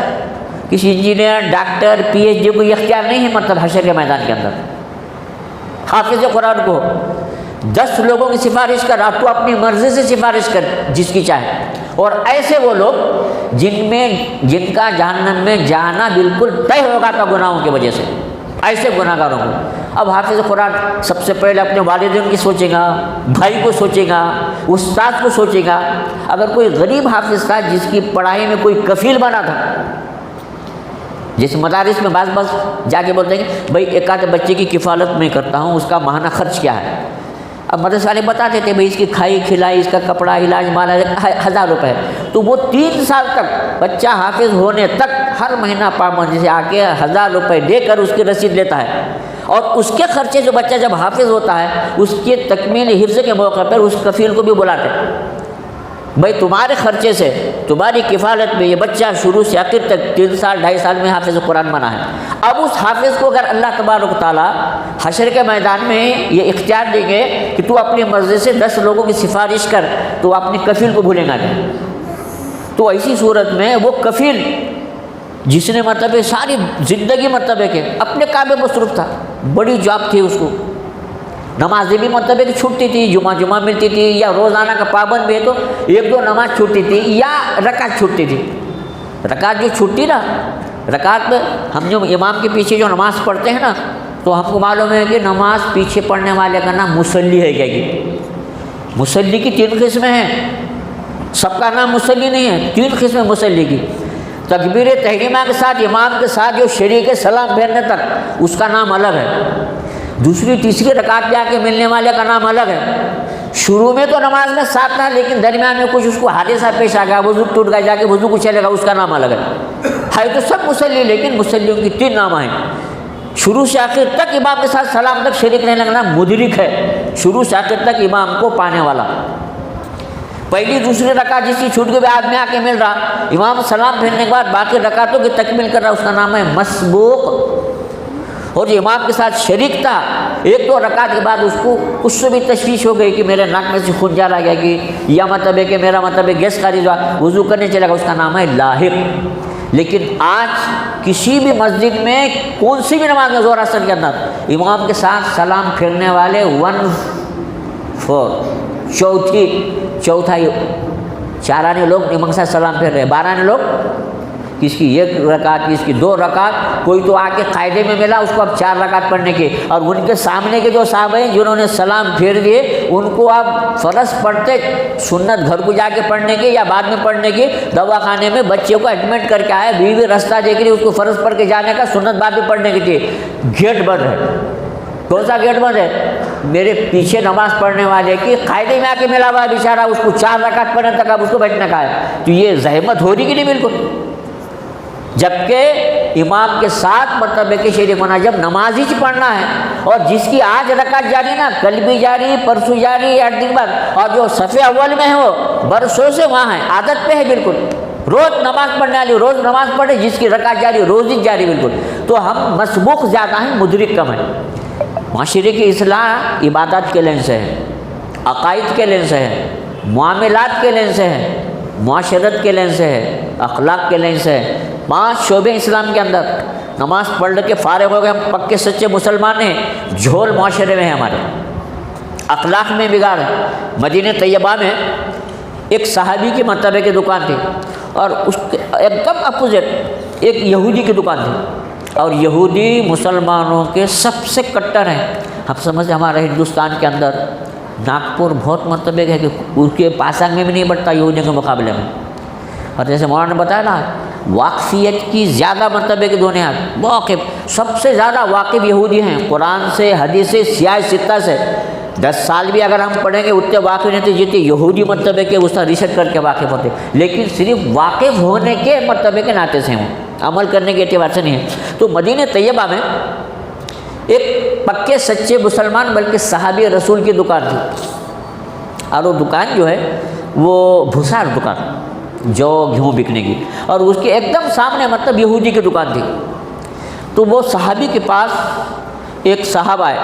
کسی انجینئر، ڈاکٹر، PhD کو یہ اختیار نہیں ہے، مطلب حشر کے میدان کے اندر حافظ قرآن کو 10 لوگوں کی سفارش کر، آپ تو اپنی مرضی سے سفارش کر جس کی چاہے. اور ایسے وہ لوگ جن کا جہنم میں جانا بالکل طے ہوگا تھا گناہوں کی وجہ سے، ایسے گناہ گاروں کو. اب حافظ قرآن سب سے پہلے اپنے والدین کی سوچے گا، بھائی کو سوچے گا، استاد کو سوچے گا. اگر کوئی غریب حافظ تھا جس کی پڑھائی میں کوئی کفیل بنا تھا، جیسے مدارس میں بعض جا کے بولتے ہیں کہ بھائی ایک آدھ بچے کی کفالت میں کرتا ہوں، اس کا ماہانہ خرچ کیا ہے. اب مدرسے والے بتا دیتے بھائی اس کی کھائی کھلائی، اس کا کپڑا، علاج، مالا 1000 روپے ہے. تو وہ 3 سال تک بچہ حافظ ہونے تک ہر مہینہ پابندی سے آ کے 1000 روپے دے کر اس کی رسید لیتا ہے. اور اس کے خرچے جو بچہ جب حافظ ہوتا ہے، اس کے تکمیل حفظ کے موقع پر اس کفیل کو بھی بلاتے ہیں، بھائی تمہارے خرچے سے، تمہاری کفالت میں یہ بچہ شروع سے آخر تک 3 سال 2.5 سال میں حافظ قرآن بنا ہے. اب اس حافظ کو اگر اللہ تبارک تعالیٰ حشر کے میدان میں یہ اختیار دیں گے کہ تو اپنی مرضی سے 10 لوگوں کی سفارش کر، تو اپنے کفیل کو بھولے گا نہیں. تو ایسی صورت میں وہ کفیل جس نے مطلب ساری زندگی مطلب ہے کہ اپنے کام میں مصروف تھا، بڑی جاب تھی اس کو، نمازیں بھی مطلب ہے کہ چھوٹتی تھی، جمعہ ملتی تھی، یا روزانہ کا پابند بھی ہے تو 1-2 نماز چھوٹتی تھی، یا رکعت چھوٹتی تھی. رکعت جو چھوٹتی نا، رکعت ہم جو امام کے پیچھے جو نماز پڑھتے ہیں نا، تو ہم کو معلوم ہے کہ نماز پیچھے پڑھنے والے کا نام مصلی ہے. کیا کہ مصلی کی 3 قسمیں ہیں، سب کا نام مصلی نہیں ہے، 3 قسمیں مصلی کی. تکبیر تحریمہ کے ساتھ امام کے ساتھ جو شریک سلام پھیرنے تک اس کا نام الگ ہے. دوسری تیسری رکعت جا کے ملنے والے کا نام الگ ہے. شروع میں تو نماز میں ساتھ تھا، لیکن درمیان میں کچھ اس کو حادثہ پیش آ گیا، وضو ٹوٹ گیا، جا کے وضو کو چلے گا، اس کا نام الگ ہے تو سب مصلی، لیکن مصلیوں کی 3 نام ہیں. شروع سے آخر تک امام کے ساتھ سلام تک شریک رہنے کا نام مدرک ہے، شروع سے آخر تک امام کو پانے والا. پہلی دوسری رکعت جس کی چھوٹ کے بعد میں آ کے مل رہا، امام سلام پھیرنے کے بعد باقی رکعتوں کی تکمیل کر رہا، اس کا نام ہے مسبوق. اور جو امام کے ساتھ شریک تھا، 1-2 رکعت کے بعد اس کو اس سے بھی تشویش ہو گئی کہ میرے ناک میں سے خون جا رہا گیا، کہ یا مطلب ہے کہ میرا مطلب ہے گیس خارج ہوا، وضو کرنے چلے گا، اس کا نام ہے لاحق. لیکن آج کسی بھی مسجد میں کون سی بھی نماز میں ظہر اثر کے اندر امام کے ساتھ سلام پھیرنے والے 1/4 چوتھائی 4 آنے لوگ امام کے ساتھ سلام پھیر رہے ہیں، 12 آنے لوگ کس کی 1 رکعت، کس کی 2 رکعت، کوئی تو آ کے قاعدے میں ملا اس کو اب 4 رکعت پڑھنے کی، اور ان کے سامنے کے جو صحابہ ہیں جنہوں نے سلام پھیر دیے ان کو اب فرض پڑھتے سنت گھر کو جا کے پڑھنے کی یا بعد میں پڑھنے کی، دوا خانے میں بچے کو ایڈمٹ کر کے آئے، بیوی رستہ دیکھ رہی، اس کو فرض پڑھ کے جانے کا، سنت بعد میں پڑھنے کی تھی، گیٹ بند ہے۔ کون سا گیٹ بند ہے؟ میرے پیچھے نماز پڑھنے والے کی قاعدے میں آ کے ملا ہوا ہے بیچارہ، اس کو 4 رکعت پڑھنے تک اب اس کو بیٹھنے کا ہے، تو یہ زحمت ہو رہی کہ نہیں؟ بالکل۔ جبکہ امام کے ساتھ مطلب ہے کہ شریف ہونا جب نماز ہی پڑھنا ہے، اور جس کی آج رکعت جاری نا، کل بھی جاری، پرسوں جاری، 8 دن بعد، اور جو صف اول میں ہے وہ برسوں سے وہاں ہے، عادت پہ ہے بالکل، روز نماز پڑھنے والی روز نماز پڑھے، جس کی رکعت جاری روز ہی جاری بالکل، تو ہم مسبوق زیادہ ہیں، مدرک کم ہیں۔ معاشرے کی اصلاح عبادات کے لین سے ہے، عقائد کے لین سے ہے، معاملات کے لین سے ہے، معاشرت کے لین سے ہے، اخلاق کے لین سے ہے۔ 5 شعبے اسلام کے اندر، نماز پڑھ کے فارغ ہو گئے ہم پکے سچے مسلمان ہیں، جھول معاشرے میں ہے ہمارے، اخلاق میں بگاڑ ہے۔ مدینہ طیبہ میں ایک صحابی کی مرتبے کی دکان تھی، اور اس کے ایک دم اپوزٹ ایک یہودی کی دکان تھی، اور یہودی مسلمانوں کے سب سے کٹر ہیں۔ ہم سمجھتے ہمارے ہندوستان کے اندر ناگپور بہت مرتبہ ہے کہ اس کے پاسنگ میں بھی نہیں بڑھتا یہودیوں کے مقابلے میں، اور جیسے مولانا نے بتایا نا واقفیت کی زیادہ مرتبہ کی دنیا، واقف سب سے زیادہ واقف یہودی ہیں، قرآن سے، حدیث سے، سیاہ ستہ سے 10 سال بھی اگر ہم پڑھیں گے اتنے واقف نہیں تھے جتنے یہودی مرتبہ کے اس کا ریسرچ کر کے واقف ہوتے، لیکن صرف واقف ہونے کے مرتبہ کے ناطے سے ہوں، عمل کرنے کے اعتبار سے نہیں ہے۔ تو مدینہ طیبہ میں ایک پکے سچے مسلمان بلکہ صحابی رسول کی دکان تھی، اور وہ دکان جو ہے وہ بھسار دکان، جو گیہوں بکنے کی، اور اس کے ایک دم سامنے مطلب یہودی کی دکان تھی۔ تو وہ صحابی کے پاس ایک صاحب آئے،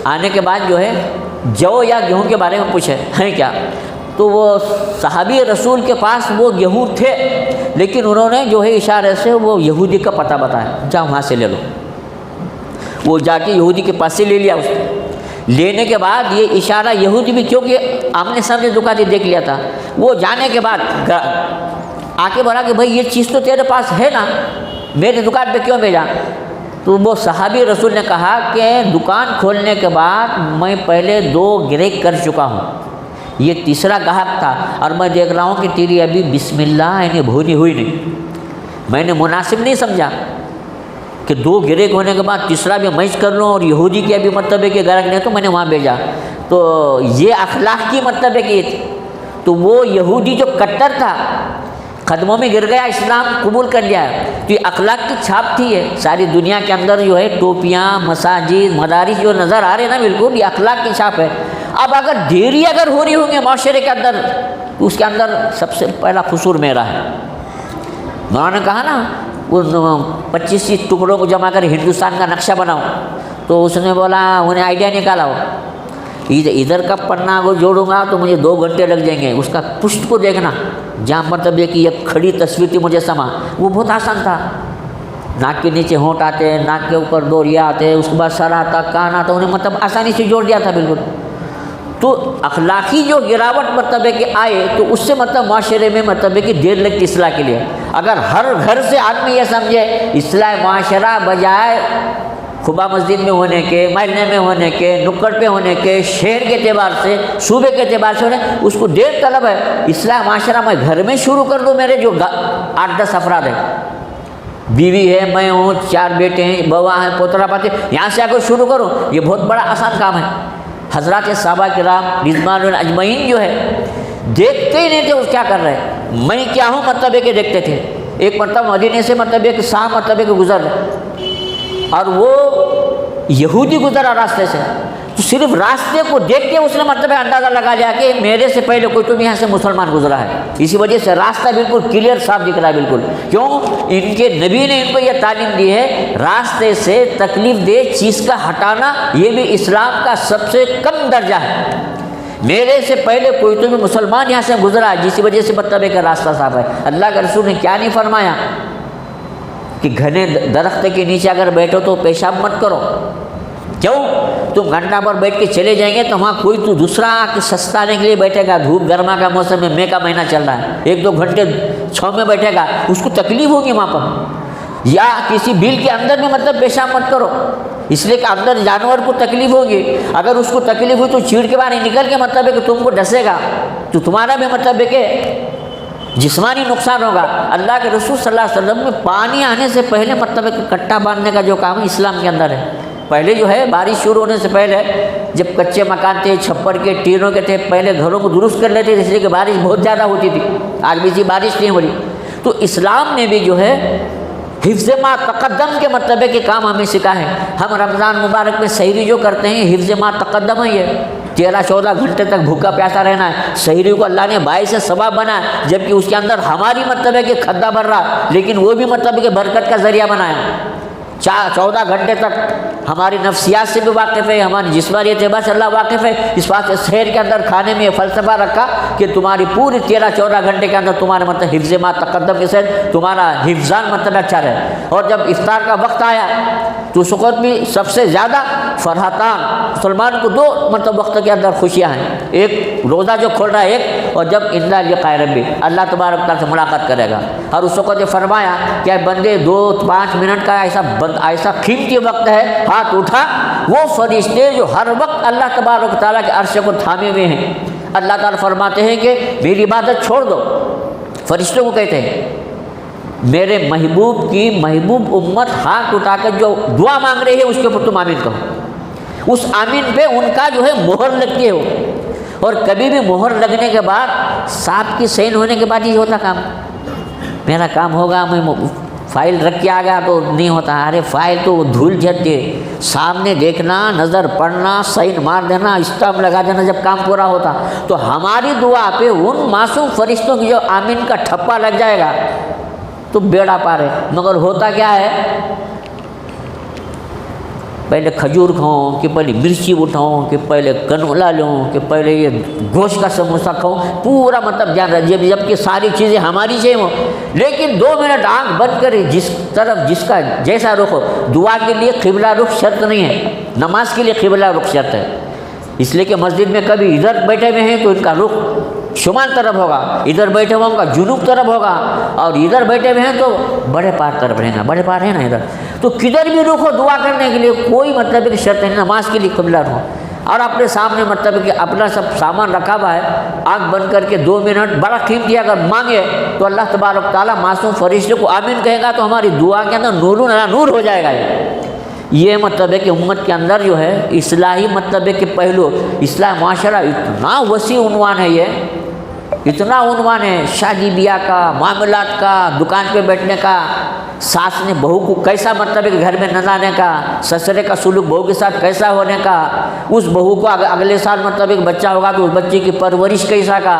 آنے کے بعد جو ہے جو یا گیہوں کے بارے میں پوچھے ہیں کیا، تو وہ صحابی رسول کے پاس وہ گیہوں تھے، لیکن انہوں نے جو ہے اشارے سے وہ یہودی کا پتہ بتایا، جا وہاں سے لے لو۔ وہ جا کے یہودی کے پاس سے لے لیا، اس نے لینے کے بعد یہ اشارہ یہودی بھی کیونکہ آمنے سامنے دکان دیکھ لیا تھا، وہ جانے کے بعد آ کے بولا کہ بھائی یہ چیز تو تیرے پاس ہے نا، میری دکان پہ کیوں بھیجا؟ تو وہ صحابی رسول نے کہا کہ دکان کھولنے کے بعد میں پہلے 2 گریک کر چکا ہوں، یہ تیسرا گاہک تھا، اور میں دیکھ رہا ہوں کہ تیری ابھی بسم اللہ یعنی بھونی ہوئی نہیں، میں نے مناسب نہیں سمجھا کہ 2 گریک ہونے کے بعد تیسرا بھی میچ کر لوں، اور یہودی کے ابھی مرتبہ کے گرک نہیں، تو میں نے وہاں بھیجا۔ تو یہ اخلاق کی مرتبہ کی تھی، تو وہ یہودی جو کٹر تھا قدموں میں گر گیا، اسلام قبول کر لیا، تو یہ اخلاق کی چھاپ تھی ہے۔ ساری دنیا کے اندر جو ہے ٹوپیاں، مساجد، مدارس جو نظر آ رہے ہیں نا، بالکل یہ اخلاق کی چھاپ ہے۔ اب اگر دیری اگر ہو رہی ہوں گے معاشرے کے اندر، تو اس کے اندر سب سے پہلا قصور میرا ہے۔ مولانا نے کہا نا ان 25 ٹکڑوں کو جمع کر ہندوستان کا نقشہ بناؤ، تو اس نے بولا انہیں آئیڈیا نکالا ہو، ادھر کا پنا کو جوڑوں گا تو مجھے 2 گھنٹے لگ جائیں گے، اس کا پشت کو دیکھنا جہاں مطلب یہ کہ یہ کھڑی تصویر تھی مجھے سما، وہ بہت آسان تھا، ناک کے نیچے ہونٹ آتے، ناک کے اوپر 2 ریا آتے، اس کے بعد سر آتا، کان آتا، انہیں مطلب آسانی سے جوڑ دیا تھا بالکل۔ تو اخلاقی جو گراوٹ مطلب ہے کہ آئے، تو اس سے مطلب معاشرے میں مطلب ہے کہ دیر لگتی اصلاح کے لیے۔ اگر ہر گھر سے آدمی یہ سمجھے اصلاح معاشرہ بجائے خبا مسجد میں ہونے کے، محلے میں ہونے کے، نکڑ پہ ہونے کے، شہر کے اعتبار سے، صوبے کے اعتبار سے ہونے، اس کو دیر طلب ہے۔ اصلاح معاشرہ میں گھر میں شروع کر دوں، میرے جو 8-10 افراد ہیں، بیوی ہے، میں ہوں، 4 بیٹے ہیں، بوا ہیں، پوترا پاتے، یہاں سے اگر شروع کروں، یہ بہت بڑا آسان کام ہے۔ حضرات صحابہ کرام رضوان اجمعین جو ہے دیکھتے ہی نہیں تھے اس کیا کر رہے ہیں، میں کیا ہوں مطلب ہے کہ دیکھتے تھے۔ ایک مرتبہ مدینے سے مطلب ہے کہ شام مطلب ہے کہ گزر رہے، اور وہ یہودی گزرا راستے سے، تو صرف راستے کو دیکھ کے اس نے مطلب اندازہ لگا لیا کہ میرے سے پہلے کوئی تم یہاں سے مسلمان گزرا ہے، اسی وجہ سے راستہ بالکل کلیئر صاف دکھ رہا ہے بالکل۔ کیوں؟ ان کے نبی نے ان کو یہ تعلیم دی ہے، راستے سے تکلیف دہ چیز کا ہٹانا یہ بھی اسلام کا سب سے کم درجہ ہے۔ میرے سے پہلے کوئی تو بھی مسلمان یہاں سے گزرا ہے، جس وجہ سے مطلب ہے کہ راستہ صاف ہے۔ اللہ کے رسول نے کیا نہیں فرمایا کہ گھنے درخت کے نیچے اگر بیٹھو تو پیشاب مت کرو، کیوں؟ تم گھنٹہ پر بیٹھ کے چلے جائیں گے تو وہاں کوئی تو دوسرا آ کے سستانے کے لیے بیٹھے گا، دھوپ گرما کا موسم میں، مئی کا مہینہ چل رہا ہے، 1-2 گھنٹے چھاؤں میں بیٹھے گا، اس کو تکلیف ہوگی وہاں پر۔ یا کسی بل کے اندر میں مطلب پیشاب مت کرو، اس لیے کہ اندر جانور کو تکلیف ہوگی، اگر اس کو تکلیف ہوئی تو چیڑ کے باہر نکل کے مطلب ہے کہ تم کو ڈسے گا، تو تمہارا بھی مطلب ہے کہ جسمانی نقصان ہوگا۔ اللہ کے رسول صلی اللہ علیہ وسلم میں پانی آنے سے پہلے مطلب ہے کہ کٹا باندھنے کا جو کام ہے اسلام کے اندر ہے۔ پہلے جو ہے بارش شروع ہونے سے پہلے جب کچے مکان تھے، چھپر کے، ٹینوں کے تھے، پہلے گھروں کو درست کر لیتے اس لیے کہ بارش بہت زیادہ ہوتی تھی، آج بھی بارش نہیں ہو رہی۔ تو اسلام نے بھی جو ہے حفظ ما تقدم کے مطلب ہے کہ کام ہمیں سکھا ہے۔ ہم رمضان مبارک میں سحری جو کرتے ہیں، حفظ ما تقدم ہے، یہ 13-14 گھنٹے تک بھوکا پیاسا رہنا ہے۔ سحری کو اللہ نے باعث ثواب بنا ہے، جبکہ اس کے اندر ہماری مطلب ہے کہ کھدا بھر رہا، لیکن وہ بھی مطلب ہے کہ برکت کا ذریعہ بنایا۔ 14 گھنٹے تک ہماری نفسیات سے بھی واقف ہے، ہماری جسمانی اعتبار سے اللہ واقف ہے۔ اس بات سے سحر کے اندر کھانے میں یہ فلسفہ رکھا کہ تمہاری پوری 13-14 گھنٹے کے اندر تمہارے مطلب حفظ ما تقدم کے ساتھ تمہارا حفظان مطلب اچھا رہے۔ اور جب افطار کا وقت آیا تو اس وقت بھی سب سے زیادہ فرحتان، مسلمان کو 2 مطلب وقت کے اندر خوشیاں ہیں، ایک روزہ جو کھول رہا ہے ایک، اور جب الا لقاء ربی، اللہ تبارک تعالیٰ سے ملاقات کرے گا۔ اور اس وقت یہ فرمایا کہ بندے 2-5 منٹ کا ایسا قیمتی وقت ہے، ہاتھ اٹھا، وہ فرشتے جو ہر وقت اللہ تبارک تعالیٰ کے عرش کو تھامے ہوئے ہیں، اللہ تعالیٰ فرماتے ہیں کہ میری عبادت چھوڑ دو۔ فرشتوں کو کہتے ہیں میرے محبوب کی محبوب امت ہاتھ اٹھا کر جو دعا مانگ رہی ہے اس کے اوپر تم آمین کہو، اس آمین پہ ان کا جو ہے مہر لگتی ہے وہ۔ اور کبھی بھی مہر لگنے کے بعد، سانپ کی سین ہونے کے بعد یہ ہوتا کام، میرا کام ہوگا، میں فائل رکھ کے آ گیا تو نہیں ہوتا، ارے فائل تو دھول جاتی ہے، سامنے دیکھنا، نظر پڑنا، سائن مار دینا، اسٹامپ لگا دینا جب کام پورا ہوتا۔ تو ہماری دعا پہ ان معصوم فرشتوں کی جو آمین کا ٹھپا لگ جائے گا تو بیڑا پار ہے۔ مگر ہوتا کیا ہے، پہلے کھجور کھاؤں کہ پہلے مرچی اٹھاؤں کہ پہلے کنولا لوں کہ پہلے یہ گوشت کا سموسہ کھاؤں، پورا مطلب جان رہا جب کہ ساری چیزیں ہماری چاہیے ہوں، لیکن 2 منٹ آنکھ بند کرے، جس طرف جس کا جیسا رخ ہو۔ دعا کے لیے قبلہ رخ شرط نہیں ہے، نماز کے لیے قبلہ رخ شرط ہے، اس لیے کہ مسجد میں کبھی ادھر بیٹھے ہوئے ہیں تو ان کا رخ شمال طرف ہوگا، ادھر بیٹھے ہوئے ان کا جنوب طرف ہوگا، اور ادھر بیٹھے ہوئے ہیں تو بڑے پار طرف رہنا، بڑے پار ہے نا ادھر، تو کدھر بھی رخ ہو دعا کرنے کے لیے کوئی مطلب کہ شرط نہیں، نماز کے لیے قبلہ رخ۔ اور اپنے سامنے مطلب کہ اپنا سب سامان رکھا ہوا ہے، آنکھ بند کر کے 2 منٹ بڑا قیمتی اگر مانگے تو اللہ تبارک تعالیٰ معصوم فرشتے کو آمین کہے گا تو ہماری دعا کے اندر نور نور ہو جائے گا۔ یہ مطلب ہے کہ امت کے اندر جو ہے اصلاحی مطلب ہے کہ پہلو، اصلاح معاشرہ اتنا وسیع عنوان ہے، یہ اتنا عنوان ہے، شادی بیاہ کا، معاملات کا، دکان پہ بیٹھنے کا، ساس نے بہو کو کیسا مطلب ہے کہ گھر میں نہ لانے کا، سسرے کا سلوک بہو کے ساتھ کیسا ہونے کا، اس بہو کو اگلے سال مطلب ایک بچہ ہوگا تو اس بچے کی پرورش کیسا کا،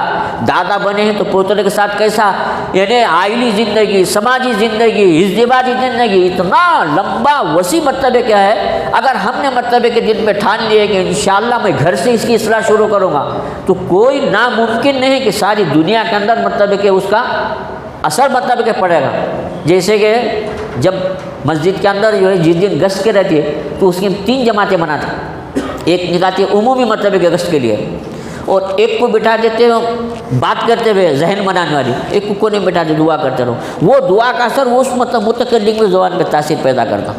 دادا بنے ہیں تو پوترے کے ساتھ کیسا، یعنی آئلی زندگی، سماجی زندگی، ازدواجی زندگی، اتنا لمبا وسیع مطلب ہے کیا ہے۔ اگر ہم نے مطلب ہے کہ دل میں ٹھان لیے کہ انشاءاللہ میں گھر سے اس کی اصلاح شروع کروں گا تو کوئی ناممکن نہیں کہ ساری دنیا کے اندر مطلب ہے کہ اس کا اثر مطلب کہ پڑے گا۔ جیسے کہ جب مسجد کے اندر جو ہے جس دن گشت کے رہتی ہے تو اس کی 3 جماعتیں بناتے ہیں، ایک نکالتی ہے عمومی مطلب کہ گشت کے لیے، اور ایک کو بٹھا دیتے ہو بات کرتے ہوئے ذہن بنانے والی، ایک کو نہیں بٹھا دے دعا کرتے رہو، وہ دعا کا اثر وہ اس مطلب متکلم کی زبان پہ تاثیر پیدا کرتا،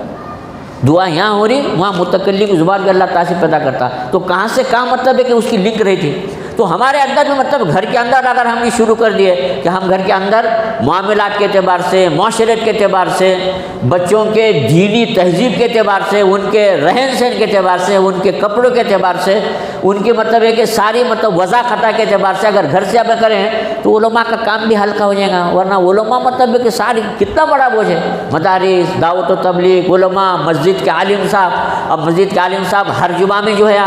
دعا یہاں ہو رہی وہاں متکلم کی زبان پہ اللہ تاثیر پیدا کرتا، تو کہاں سے کہاں مطلب ہے کہ اس کی لنک رہی تھی۔ تو ہمارے اندر میں مطلب گھر کے اندر اگر ہم نے شروع کر دیے کہ ہم گھر کے اندر معاملات کے اعتبار سے، معاشرت کے اعتبار سے، بچوں کے دینی تہذیب کے اعتبار سے، ان کے رہن سہن کے اعتبار سے، ان کے کپڑوں کے اعتبار سے، ان کے مطلب ہے کہ ساری مطلب وضع خطا کے اعتبار سے اگر گھر سے اب کریں تو علماء کا کام بھی ہلکا ہو جائے گا، ورنہ علماء مطلب ہے کہ ساری کتنا بڑا بوجھ ہے، مدارس، دعوت و تبلیغ، علماء، مسجد کے عالم صاحب۔ اب مسجد کے عالم صاحب ہر جمعہ میں جو ہے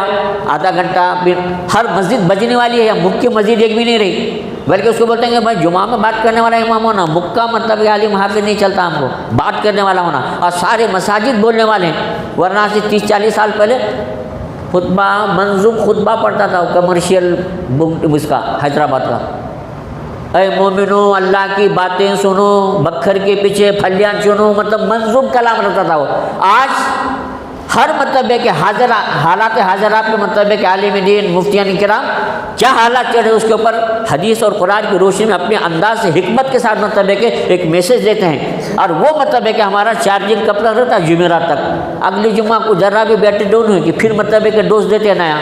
آدھا گھنٹہ، پھر ہر مسجد بجنے والی ہے، یا مکہ مسجد ایک بھی نہیں رہی، بلکہ اس کو بولتے ہیں کہ بھائی جمعہ میں بات کرنے والا امام ہونا، مکہ مطلب کہ عالم حافظ نہیں چلتا، ہم کو بات کرنے والا ہونا، اور سارے مساجد بولنے والے ہیں۔ ورنہ سے 30-40 سال پہلے خطبہ منظوم خطبہ پڑھتا تھا کمرشیل اس کا حیدرآباد کا، اے مومنو اللہ کی باتیں سنو، بکھر کے پیچھے پھلیاں چنو، مطلب منظوم کلام رہتا تھا وہ۔ آج ہر مطلب ہے کہ حالات حاضرات میں مطلب ہے کہ عالم دین مفتیان کرام کیا حالات چل رہے ہیں اس کے اوپر حدیث اور قرآن کی روشنی میں اپنے انداز سے حکمت کے ساتھ مطلب ہے کہ ایک میسیج دیتے ہیں، اور وہ مطلب ہے کہ ہمارا چارجنگ کب تک رہتا ہے؟ جمعرات تک۔ اگلی جمعہ کو ذرا بھی بیٹری ڈاؤن ہوئی کہ پھر مطلب ہے کہ ڈوز دیتے ہیں نیا۔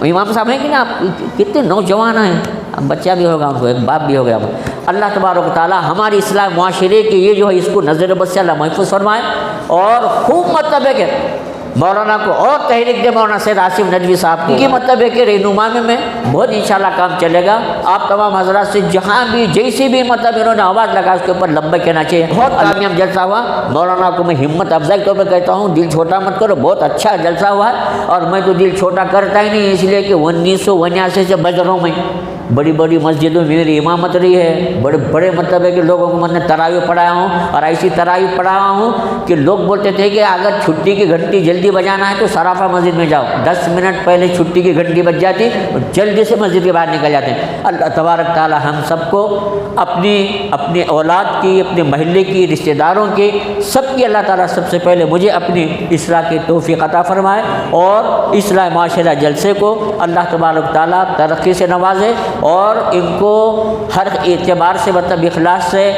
امام صاحب ہیں کہ نا، آپ کتنے نوجوان ہیں، اب بچہ بھی ہوگا ان کو، ایک باپ بھی ہو گیا۔ اللہ تبارک و تعالیٰ ہماری اصلاح معاشرے کی یہ جو ہے اس کو نظر بد سے اللہ محفوظ فرمائے، اور خوب مطلب ہے کہ مولانا کو اور تحریک دے، مولانا سید آصف ندوی صاحب کی مطلب ہے کہ رہنما میں بہت انشاءاللہ کام چلے گا۔ آپ تمام حضرات سے جہاں بھی جیسی بھی مطلب انہوں نے آواز لگا اس کے اوپر لبیک کہنا چاہیے۔ بہت کامیاب جلسہ ہوا، مولانا کو میں ہمت افزائی طور پہ کہتا ہوں دل چھوٹا مت کرو، بہت اچھا جلسہ ہوا ہے، اور میں تو دل چھوٹا کرتا ہی نہیں، اس لیے کہ 1979 سے بجروں میں بڑی بڑی مسجدوں میں میری امامت رہی ہے، بڑے بڑے مطلب ہے کہ لوگوں کو میں نے تراویح پڑھایا ہوں، اور ایسی تراویح پڑھایا ہوں کہ لوگ بولتے تھے کہ اگر چھٹی کی گھنٹی جلدی بجانا ہے تو صرافہ مسجد میں جاؤ، 10 منٹ پہلے چھٹی کی گھنٹی بج جاتی اور جلدی سے مسجد کے باہر نکل جاتے ہیں۔ اللہ تبارک تعالی ہم سب کو اپنی اولاد کی، اپنے محلے کی، رشتہ داروں کی، سب کی اللہ تعالیٰ سب سے پہلے مجھے اپنی اصلاح کی توفیق عطا فرمائے، اور اصلاح معاشرہ جلسے کو اللہ تبارک تعالیٰ ترقی سے نوازے، اور ان کو ہر اعتبار سے مطلب اخلاص سے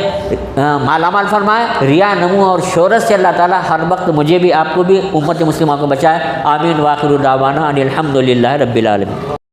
مالا مال فرمائے، ریا، نمو اور شہرت سے اللہ تعالیٰ ہر وقت مجھے بھی، آپ کو بھی، امت مسلمہ کو بچائے۔ آمین۔ وآخر دعوانا ان الحمد للہ رب العالمین۔